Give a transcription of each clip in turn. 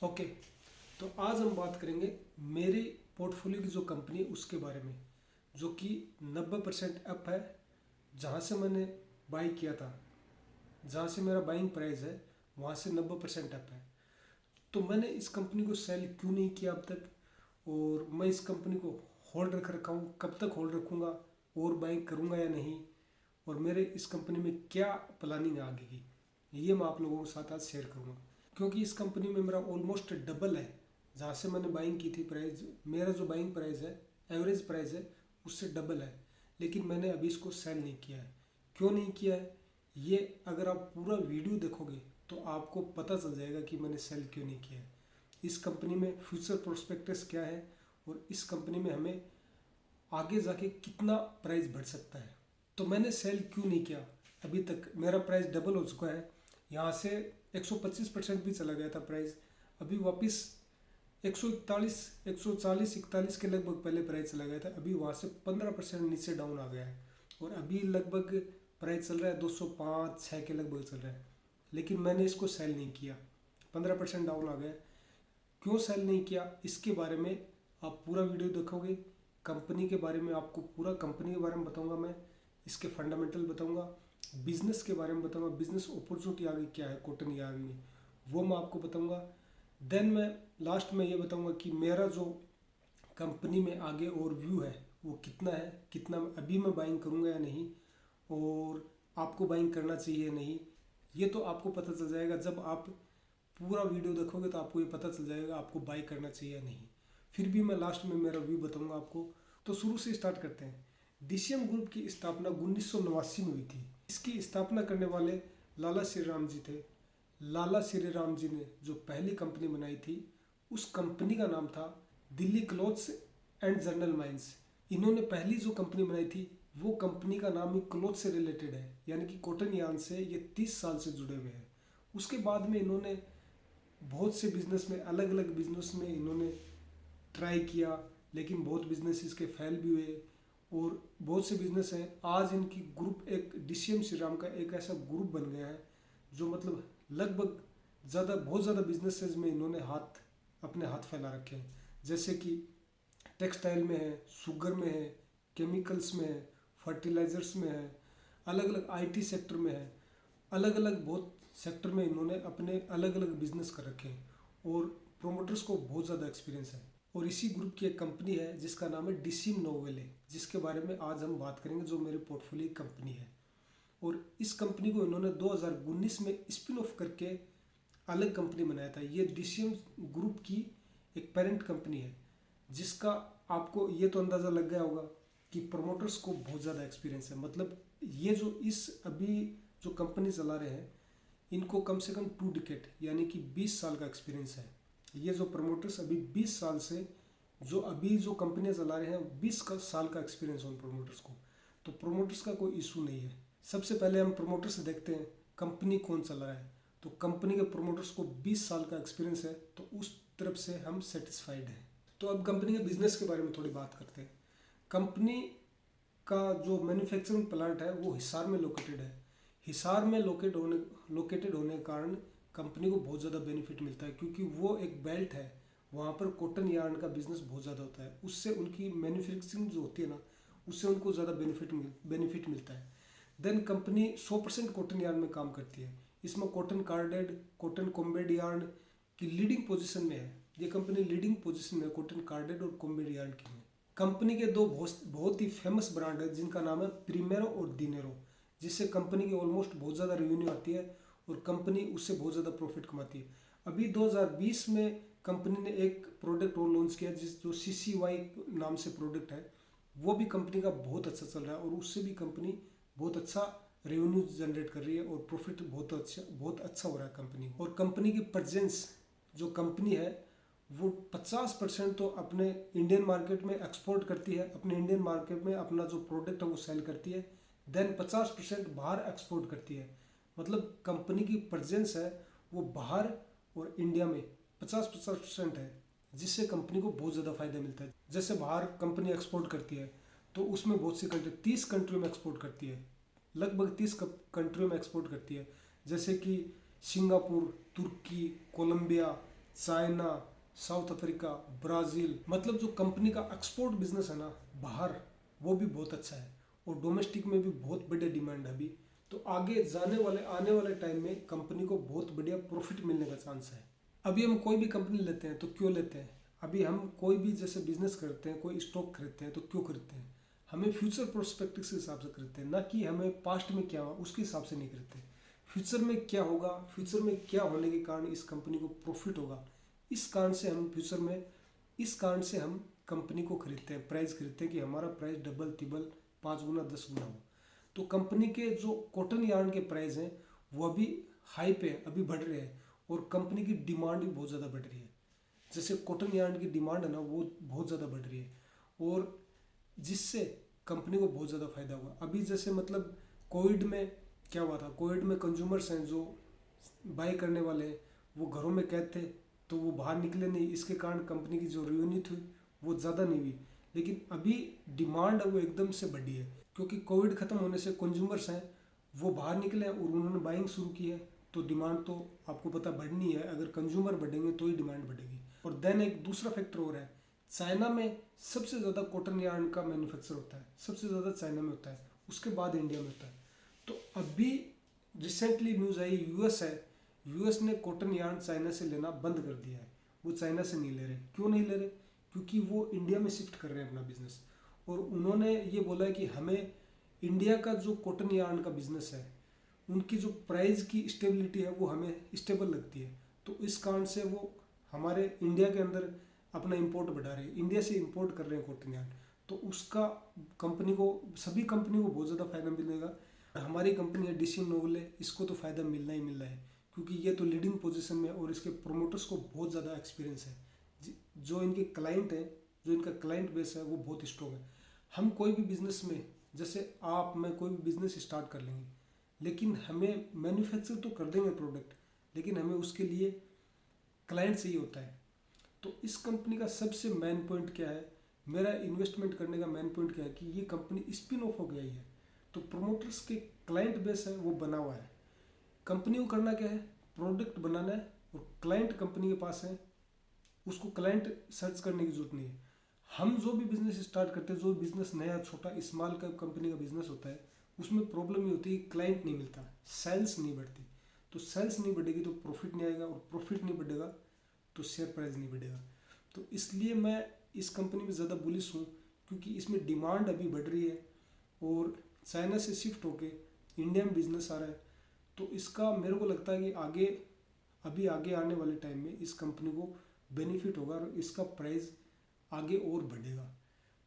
Okay. तो आज हम बात करेंगे मेरे पोर्टफोलियो की जो कंपनी है उसके बारे में, जो कि 90% अप है। जहाँ से मैंने बाई किया था, जहाँ से मेरा बाइंग प्राइस है, वहाँ से 90% अप है। तो मैंने इस कंपनी को सेल क्यों नहीं किया अब तक, और मैं इस कंपनी को होल्ड रखा हूँ, कब तक होल्ड रखूँगा और बाइंग करूँगा या नहीं, और मेरे इस कंपनी में क्या प्लानिंग है आगे की, ये मैं आप लोगों के साथ आज शेयर करूँगा। क्योंकि इस कंपनी में मेरा ऑलमोस्ट डबल है। जहाँ से मैंने बाइंग की थी, प्राइस मेरा जो बाइंग प्राइस है, एवरेज प्राइस है, उससे डबल है। लेकिन मैंने अभी इसको सेल नहीं किया है। क्यों नहीं किया है, ये अगर आप पूरा वीडियो देखोगे तो आपको पता चल जाएगा कि मैंने सेल क्यों नहीं किया है। इस कंपनी में फ्यूचर प्रोस्पेक्टस क्या है, और इस कंपनी में हमें आगे जाके कितना प्राइस बढ़ सकता है। तो मैंने सेल क्यों नहीं किया अभी तक। मेरा प्राइस डबल हो चुका है। यहाँ से 125% भी चला गया था प्राइस, अभी वापस 141 140 41 के लगभग पहले प्राइस चला गया था, अभी वहाँ से 15% नीचे डाउन आ गया है। और अभी लगभग प्राइस चल रहा है 205-6 के लगभग चल रहा है। लेकिन मैंने इसको सेल नहीं किया, 15% डाउन आ गया। क्यों सेल नहीं किया, इसके बारे में आप पूरा वीडियो देखोगे। कंपनी के बारे में आपको पूरा कंपनी के बारे में बताऊंगा मैं, इसके फंडामेंटल बताऊंगा, बिजनेस के बारे में बताऊंगा, बिजनेस अपॉर्चुनिटी आगे क्या है कॉटन यार्न में, वो मैं आपको बताऊंगा। देन मैं लास्ट में ये बताऊंगा कि मेरा जो कंपनी में आगे और व्यू है वो कितना है, कितना अभी मैं बाइंग करूंगा या नहीं, और आपको बाइंग करना चाहिए या नहीं, ये तो आपको पता चल जाएगा। जब आप पूरा वीडियो देखोगे तो आपको ये पता चल जाएगा आपको बाई करना चाहिए या नहीं। फिर भी मैं लास्ट में मेरा व्यू बताऊंगा आपको। तो शुरू से स्टार्ट करते हैं। डीसीएम ग्रुप की स्थापना 1989 में हुई थी। इसकी स्थापना करने वाले लाला श्री राम जी थे। लाला श्री राम जी ने जो पहली कंपनी बनाई थी, उस कंपनी का नाम था Delhi clothes and general mines. इन्होंने पहली जो कंपनी बनाई थी वो कंपनी का नाम ही क्लॉथ से रिलेटेड है, यानी कि कॉटन यार्न से ये 30 साल से जुड़े हुए हैं। उसके बाद में इन्होंने बहुत से बिजनेस में, अलग अलग बिजनेस में इन्होंने ट्राई किया, लेकिन बहुत बिजनेस इसके फेल भी हुए, और बहुत से बिजनेस हैं। आज इनकी ग्रुप एक डीसीएम श्री राम का एक ऐसा ग्रुप बन गया है जो मतलब लगभग बहुत ज़्यादा बिजनेसेस में इन्होंने अपने हाथ फैला रखे हैं। जैसे कि टेक्सटाइल में है, शुगर में है, केमिकल्स में है, फर्टिलाइजर्स में है, अलग अलग आईटी सेक्टर में है, अलग अलग बहुत सेक्टर में इन्होंने अपने अलग अलग बिजनेस कर रखे हैं, और प्रोमोटर्स को बहुत ज़्यादा एक्सपीरियंस है। और इसी ग्रुप की एक कंपनी है जिसका नाम है डीसीएम नोवेले, जिसके बारे में आज हम बात करेंगे, जो मेरे पोर्टफोलियो कंपनी है। और इस कंपनी को इन्होंने 2019 में स्पिन ऑफ करके अलग कंपनी बनाया था। ये डीसीएम ग्रुप की एक पेरेंट कंपनी है, जिसका आपको ये तो अंदाज़ा लग गया होगा कि प्रमोटर्स को बहुत ज़्यादा एक्सपीरियंस है। मतलब ये जो अभी जो कंपनी चला रहे हैं, इनको कम से कम 2 डिकेड यानी कि 20 साल का एक्सपीरियंस है। ये जो प्रमोटर्स अभी 20 साल से जो कंपनियां चला रहे हैं, 20 साल का एक्सपीरियंस है उन प्रमोटर्स को। तो प्रमोटर्स का कोई इशू नहीं है। सबसे पहले हम प्रमोटर्स देखते हैं कंपनी कौन चला रहा है। तो कंपनी के प्रमोटर्स को 20 साल का एक्सपीरियंस है, तो उस तरफ से हम सेटिस्फाइड हैं। तो अब कंपनी के बिजनेस के बारे में थोड़ी बात करते हैं। कंपनी का जो मैन्युफैक्चरिंग प्लांट है वो हिसार में लोकेटेड है। हिसार में लोकेटेड होने के कारण कंपनी को बहुत ज़्यादा बेनिफिट मिलता है, क्योंकि वो एक बेल्ट है, वहाँ पर कॉटन यार्न का बिजनेस बहुत ज़्यादा होता है। उससे उनकी मैन्युफैक्चरिंग जो होती है ना, उससे उनको ज़्यादा बेनिफिट मिलता है। देन कंपनी 100% कॉटन यार्न में काम करती है। इसमें कॉटन कार्डेड, कॉटन कॉम्बेड यार्न की लीडिंग पोजीशन में है। ये कंपनी लीडिंग पोजीशन में कॉटन कार्डेड और कॉम्बेड यार्न की में। कंपनी के दो बहुत ही फेमस ब्रांड है, जिनका नाम है प्रीमेरो और दिनेरो, जिससे कंपनी की ऑलमोस्ट बहुत ज़्यादा रेवेन्यू आती है और कंपनी उससे बहुत ज़्यादा प्रॉफिट कमाती है। अभी 2020 में कंपनी ने एक प्रोडक्ट और लॉन्च किया, जो CCY नाम से प्रोडक्ट है। वो भी कंपनी का बहुत अच्छा चल रहा है, और उससे भी कंपनी बहुत अच्छा रेवेन्यू जनरेट कर रही है, और प्रॉफिट बहुत अच्छा हो रहा है कंपनी। और कंपनी की प्रेजेंस जो कंपनी है वो 50% तो अपने इंडियन मार्केट में एक्सपोर्ट करती है, अपने इंडियन मार्केट में अपना जो प्रोडक्ट है वो सेल करती है। देन 50% बाहर एक्सपोर्ट करती है। मतलब कंपनी की प्रेजेंस है वो बाहर और इंडिया में 50% है, जिससे कंपनी को बहुत ज़्यादा फायदा मिलता है। जैसे बाहर कंपनी एक्सपोर्ट करती है तो उसमें बहुत सी कंट्री, 30 कंट्री में एक्सपोर्ट करती है, लगभग 30 कंट्रियों में एक्सपोर्ट करती है। जैसे कि सिंगापुर, तुर्की, Colombia, China, South Africa, Brazil, मतलब जो कंपनी का एक्सपोर्ट बिजनेस है ना बाहर, वो भी बहुत अच्छा है और डोमेस्टिक में भी बहुत बढ़िया डिमांड है अभी। तो आगे आने वाले टाइम में कंपनी को बहुत बढ़िया प्रॉफिट मिलने का चांस है। अभी हम कोई भी कंपनी लेते हैं तो क्यों लेते हैं? अभी हम कोई भी जैसे बिजनेस करते हैं, कोई स्टॉक खरीदते हैं तो क्यों खरीदते हैं? हमें फ्यूचर प्रोस्पेक्टिव के हिसाब से खरीदते हैं, ना कि हमें पास्ट में क्या हुआ उसके हिसाब से नहीं खरीदते। फ्यूचर में क्या होगा, फ्यूचर में क्या होने के कारण इस कंपनी को प्रॉफिट होगा, इस कारण से हम फ्यूचर में इस कारण से हम कंपनी को खरीदते हैं, प्राइस खरीदते हैं कि हमारा प्राइस डबल तिबल 5 गुना 10 गुना हो। तो कंपनी के जो कॉटन यार्न के प्राइस हैं वो अभी हाई पे अभी बढ़ रहे हैं और कंपनी की डिमांड भी बहुत ज़्यादा बढ़ रही है। जैसे कॉटन यार्न की डिमांड है ना वो बहुत ज़्यादा बढ़ रही है और जिससे कंपनी को बहुत ज़्यादा फायदा हुआ। अभी जैसे मतलब कोविड में क्या हुआ था, कोविड में कंज्यूमर्स हैं जो बाई करने वाले हैं वो घरों में कैद थे तो वो बाहर निकले नहीं, इसके कारण कंपनी की जो रेवेन्यू थी वो ज़्यादा नहीं हुई। लेकिन अभी डिमांड है वो एकदम से बढ़ी है क्योंकि कोविड ख़त्म होने से कंज्यूमर्स हैं वो बाहर निकले हैं और उन्होंने बाइंग शुरू की है। तो डिमांड तो आपको पता बढ़नी है, अगर कंज्यूमर बढ़ेंगे तो ही डिमांड बढ़ेगी। और देन एक दूसरा फैक्टर और है, चाइना में सबसे ज़्यादा कॉटन यार्न का मैन्युफैक्चर होता है, सबसे ज़्यादा चाइना में होता है, उसके बाद इंडिया में होता है। तो अभी रिसेंटली न्यूज़ आई, यूएस है, यूएस ने कॉटन यार्न चाइना से लेना बंद कर दिया है। वो चाइना से नहीं ले रहे। क्यों नहीं ले रहे? क्योंकि वो इंडिया में शिफ्ट कर रहे हैं अपना बिजनेस और उन्होंने ये बोला है कि हमें इंडिया का जो कॉटन यार्न का बिजनेस है उनकी जो प्राइस की स्टेबिलिटी है वो हमें स्टेबल लगती है। तो इस कारण से वो हमारे इंडिया के अंदर अपना इंपोर्ट बढ़ा रहे हैं, इंडिया से इंपोर्ट कर रहे हैं कॉटन यार्न। तो उसका कंपनी को, सभी कंपनी को बहुत ज़्यादा फायदा मिलेगा। हमारी कंपनी है डीसी नोवले, इसको तो फ़ायदा मिलना ही मिलना है क्योंकि ये तो लीडिंग पोजीशन में है और इसके प्रोमोटर्स को बहुत ज़्यादा एक्सपीरियंस है। जो इनके क्लाइंट हैं, जो इनका क्लाइंट बेस है वो बहुत स्ट्रॉग है। हम कोई भी बिजनेस में, जैसे आप मैं कोई भी बिजनेस स्टार्ट कर लेंगे लेकिन हमें मैन्युफैक्चर तो कर देंगे प्रोडक्ट, लेकिन हमें उसके लिए क्लाइंट चाहिए होता है। तो इस कंपनी का सबसे मेन पॉइंट क्या है, मेरा इन्वेस्टमेंट करने का मेन पॉइंट क्या है कि ये कंपनी स्पिन ऑफ हो गई है। तो प्रोमोटर्स के क्लाइंट बेस है वो बना हुआ है। कंपनी को करना क्या है, प्रोडक्ट बनाना है और क्लाइंट कंपनी के पास है, उसको क्लाइंट सर्च करने की जरूरत नहीं है। हम जो भी बिजनेस स्टार्ट करते हैं, जो बिजनेस नया छोटा स्मॉल कैप कंपनी का बिजनेस होता है, उसमें प्रॉब्लम ये होती है कि क्लाइंट नहीं मिलता, सेल्स नहीं बढ़ती। तो सेल्स नहीं बढ़ेगी तो प्रॉफिट नहीं आएगा और प्रॉफिट नहीं बढ़ेगा तो शेयर प्राइस नहीं बढ़ेगा। तो इसलिए मैं इस कंपनी में ज़्यादा बुलिश हूँ क्योंकि इसमें डिमांड अभी बढ़ रही है और चाइना से शिफ्ट होके इंडिया में बिजनेस आ रहा है। तो इसका मेरे को लगता है कि आगे आने वाले टाइम में इस कंपनी को बेनिफिट होगा और इसका प्राइस आगे और बढ़ेगा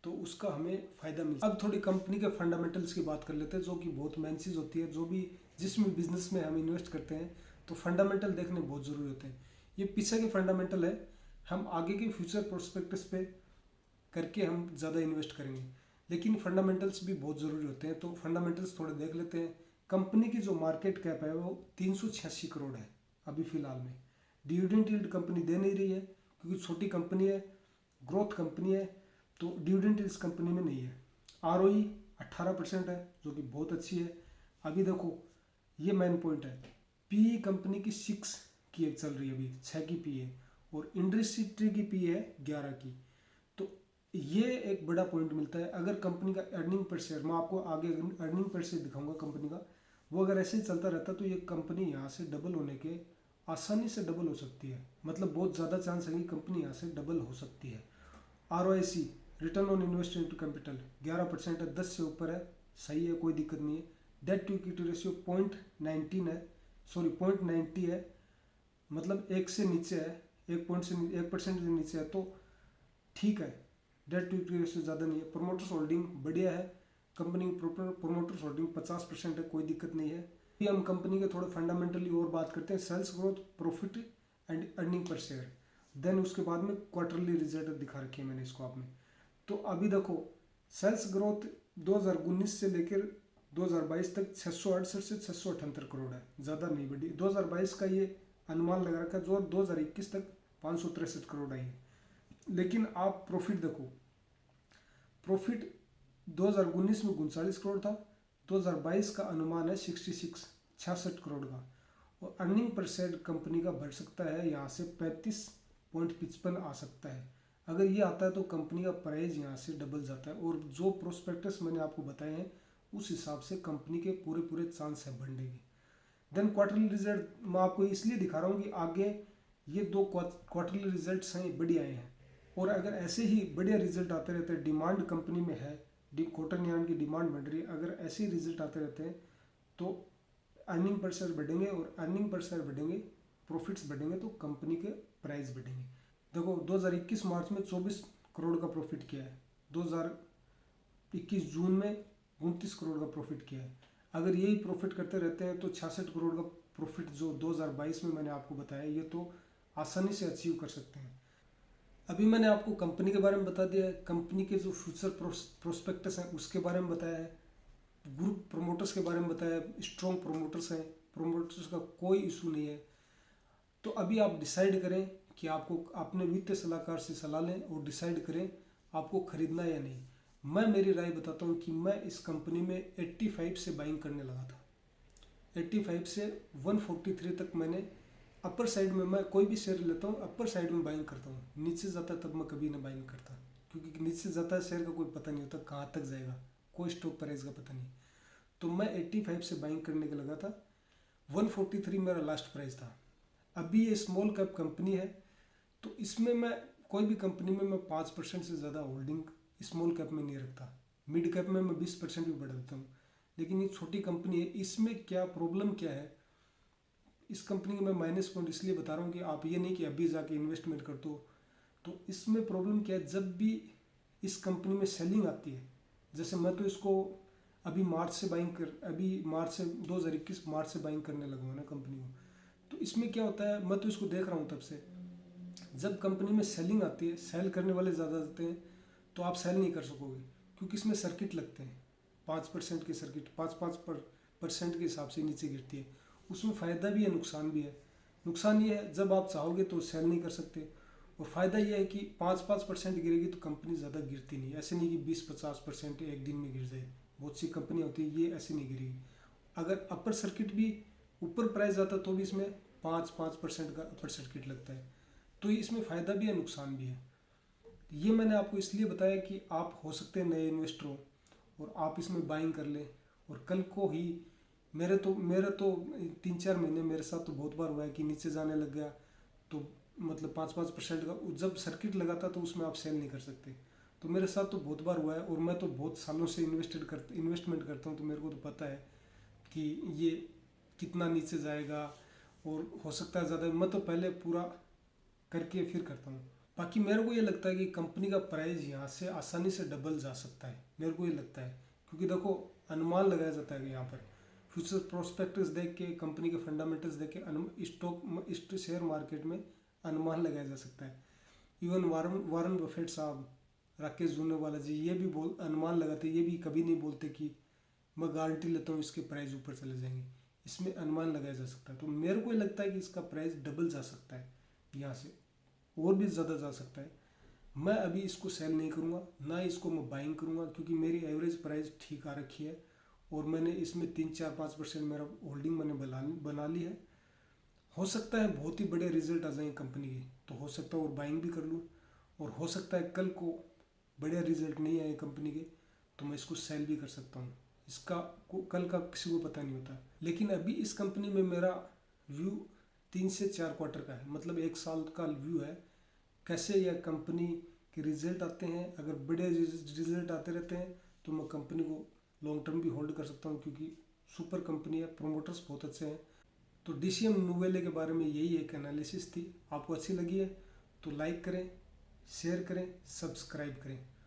तो उसका हमें फ़ायदा मिलेगा। अब थोड़ी कंपनी के फंडामेंटल्स की बात कर लेते हैं जो कि बहुत मेन चीज़ होती है। जो भी जिस भी बिजनेस में हम इन्वेस्ट करते हैं तो फंडामेंटल देखने बहुत ज़रूरी होते हैं। ये पीछे के फंडामेंटल है, हम आगे के फ्यूचर प्रोस्पेक्टस पे करके हम ज़्यादा इन्वेस्ट करेंगे, लेकिन फंडामेंटल्स भी बहुत ज़रूरी होते हैं। तो फंडामेंटल्स थोड़े देख लेते हैं। कंपनी की जो मार्केट कैप है वो 386 करोड़ है अभी फ़िलहाल में। डिविडेंड यील्ड कंपनी दे नहीं रही है क्योंकि छोटी कंपनी है, ग्रोथ कंपनी है, तो डिविडेंड इस कंपनी में नहीं है। ROE 18% है जो कि बहुत अच्छी है। अभी देखो ये मेन पॉइंट है, PE कंपनी की 6 की चल रही है, अभी 6 की PE है और इंडस्ट्री की PE है 11 की। तो ये एक बड़ा पॉइंट मिलता है। अगर कंपनी का अर्निंग पर शेयर, मैं आपको आगे अर्निंग पर शेयर दिखाऊंगा कंपनी का, वो अगर ऐसे ही चलता रहता तो ये कंपनी यहाँ से डबल होने के, आसानी से डबल हो सकती है। मतलब बहुत ज़्यादा चांस है कि कंपनी यहाँ से डबल हो सकती है। ROIC, return on investment capital 11% है, 10 से ऊपर है, सही है, कोई दिक्कत नहीं है। डेट टू इक्विटी रेशियो 0.19 है, सॉरी 0.90 है, मतलब 1 से नीचे है, 1% से नीचे है तो ठीक है। डेट टू इक्विटी रेशियो ज़्यादा नहीं है। प्रोमोटर्स होल्डिंग बढ़िया है, कंपनी की प्रोमोटर्स होल्डिंग 50% है, कोई दिक्कत नहीं है। अभी हम कंपनी के थोड़े फंडामेंटली और बात करते हैं, sales growth, profit and earning per share. Then उसके बाद में क्वार्टरली रिजल्ट दिखा रखी है मैंने इसको आप में। तो अभी देखो सेल्स ग्रोथ 2019 से लेकर 2022 तक 668 से 678 करोड़ है, ज़्यादा नहीं बढ़ी। 2022 का ये अनुमान लगा रखा है, जो 2021 तक 563 करोड़ आई है। लेकिन आप प्रॉफिट देखो, प्रॉफिट 2019 में 39 करोड़ था, 2022 का अनुमान है 66 करोड़ का। और अर्निंग पर शेयर कंपनी का बढ़ सकता है यहाँ से 35 0.55 आ सकता है। अगर ये आता है तो कंपनी का प्राइस यहाँ से डबल जाता है, और जो प्रोस्पेक्टस मैंने आपको बताए हैं उस हिसाब से कंपनी के पूरे पूरे चांस है बढ़ने के। देन क्वार्टरली रिजल्ट मैं आपको इसलिए दिखा रहा हूँ कि आगे ये 2 क्वार्टरली रिजल्ट्स हैं बढ़िया आए हैं, और अगर ऐसे ही बढ़िया रिजल्ट आते रहते हैं, डिमांड कंपनी में है, कॉटन यार्न की डिमांड बढ़ रही है, अगर ऐसे ही रिजल्ट आते रहते हैं तो अर्निंग पर शेयर बढ़ेंगे, और अर्निंग पर शेयर बढ़ेंगे, प्रॉफिट्स बढ़ेंगे, तो कंपनी के प्राइस बढ़ेंगे। देखो 2021 मार्च में 24 करोड़ का प्रॉफिट किया है, 2021 जून में 29 करोड़ का प्रॉफिट किया है। अगर यही प्रॉफिट करते रहते हैं तो 66 करोड़ का प्रॉफिट जो 2022 में मैंने आपको बताया, ये तो आसानी से अचीव कर सकते हैं। अभी मैंने आपको कंपनी के बारे में बता दिया है, कंपनी के जो फ्यूचर प्रोस्पेक्टस हैं उसके बारे में बताया है, ग्रुप प्रोमोटर्स के बारे में बताया, स्ट्रॉन्ग प्रोमोटर्स हैं, प्रोमोटर्स का कोई इशू नहीं है। तो अभी आप डिसाइड करें कि आपको अपने वित्तीय सलाहकार से सलाह लें और डिसाइड करें आपको खरीदना है या नहीं। मैं मेरी राय बताता हूँ कि मैं इस कंपनी में 85 से बाइंग करने लगा था। 85 से 143 तक मैंने अपर साइड में, मैं कोई भी शेयर लेता हूँ अपर साइड में बाइंग करता हूँ, नीचे जाता है तब मैं कभी ना बाइंग करता, क्योंकि नीचे जाता है शेयर का कोई पता नहीं होता कहाँ तक जाएगा, कोई स्टॉक प्राइस का पता नहीं। तो मैं 85 से बाइंग करने का लगा था, 143 मेरा लास्ट प्राइस था। अभी ये स्मॉल कैप कंपनी है, तो इसमें मैं कोई भी कंपनी में मैं 5% से ज़्यादा होल्डिंग स्मॉल कैप में नहीं रखता। मिड कैप में मैं 20% भी बढ़ा देता हूँ, लेकिन ये छोटी कंपनी है। इसमें क्या प्रॉब्लम क्या है, इस कंपनी के मैं माइनस पॉइंट इसलिए बता रहा हूँ कि आप ये नहीं कि अभी जाके इन्वेस्टमेंट कर दो। तो इसमें प्रॉब्लम क्या है, जब भी इस कंपनी में सेलिंग आती है, जैसे मैं तो इसको अभी मार्च से बाइंग कर, अभी मार्च से 2021 मार्च से बाइंग करने लगा हूँ ना कंपनी को। तो इसमें क्या होता है, मैं तो इसको देख रहा हूँ तब से, जब कंपनी में सेलिंग आती है, सेल करने वाले ज़्यादा आते हैं, तो आप सेल नहीं कर सकोगे, क्योंकि इसमें सर्किट लगते हैं, 5% के सर्किट 5% के हिसाब से नीचे गिरती है। उसमें फ़ायदा भी है नुकसान भी है। नुकसान ये है जब आप चाहोगे तो सेल नहीं कर सकते, और फ़ायदा ये है कि 5% गिरेगी तो कंपनी ज़्यादा गिरती नहीं, ऐसे नहीं कि 20-50% एक दिन में गिर जाए। बहुत सी कंपनी होती है ये ऐसे नहीं गिरेगी। अगर अपर सर्किट भी ऊपर प्राइस आता तो भी इसमें 5% का अपर सर्किट लगता है। तो इसमें फ़ायदा भी है नुकसान भी है। ये मैंने आपको इसलिए बताया कि आप हो सकते हैं नए इन्वेस्टर हो और आप इसमें बाइंग कर लें। और कल को ही मेरे तो 3-4 महीने मेरे साथ तो बहुत बार हुआ है कि नीचे जाने लग गया, तो मतलब 5% का जब सर्किट लगाता तो उसमें आप सेल नहीं कर सकते। तो मेरे साथ तो बहुत बार हुआ है, और मैं तो बहुत सालों से इन्वेस्टमेंट करता हूँ, तो मेरे को तो पता है कि ये कितना नीचे जाएगा, और हो सकता है ज़्यादा। मैं तो पहले पूरा करके फिर करता हूँ। बाकी मेरे को ये लगता है कि कंपनी का प्राइस यहाँ से आसानी से डबल जा सकता है, मेरे को ये लगता है, क्योंकि देखो अनुमान लगाया जाता है कि यहाँ पर फ्यूचर प्रोस्पेक्टस देख के, कंपनी के फंडामेंटल्स देख के स्टॉक शेयर मार्केट में अनुमान लगाया जा सकता है। इवन वारन बफेट साहब, राकेश जूनेवाला जी, ये भी अनुमान लगाते, ये भी कभी नहीं बोलते कि मैं गारंटी लेता हूँ इसके प्राइस ऊपर चले जाएंगे। इसमें अनुमान लगाया जा सकता है। तो मेरे को ये लगता है कि इसका प्राइस डबल जा सकता है, यहाँ से और भी ज़्यादा जा सकता है। मैं अभी इसको सेल नहीं करूँगा, ना इसको मैं बाइंग करूँगा, क्योंकि मेरी एवरेज प्राइस ठीक आ रखी है, और मैंने इसमें 3-4-5% मेरा होल्डिंग मैंने बना ली है। हो सकता है बहुत ही बड़े रिजल्ट आ जाएंगे कंपनी के, तो हो सकता है और बाइंग भी कर लूँ, और हो सकता है कल को बढ़िया रिजल्ट नहीं आए कंपनी के तो मैं इसको सेल भी कर सकता हूँ। इसका कल का किसी को पता नहीं होता। लेकिन अभी इस कंपनी में मेरा व्यू 3 से 4 क्वार्टर का है, मतलब 1 साल का व्यू है, कैसे यह कंपनी के रिजल्ट आते हैं। अगर बड़े रिजल्ट आते रहते हैं तो मैं कंपनी को लॉन्ग टर्म भी होल्ड कर सकता हूँ, क्योंकि सुपर कंपनी है, प्रोमोटर्स बहुत अच्छे हैं। तो डीसीएम नोवेले के बारे में यही एक एनालिसिस थी। आपको अच्छी लगी है तो लाइक करें, शेयर करें, सब्सक्राइब करें।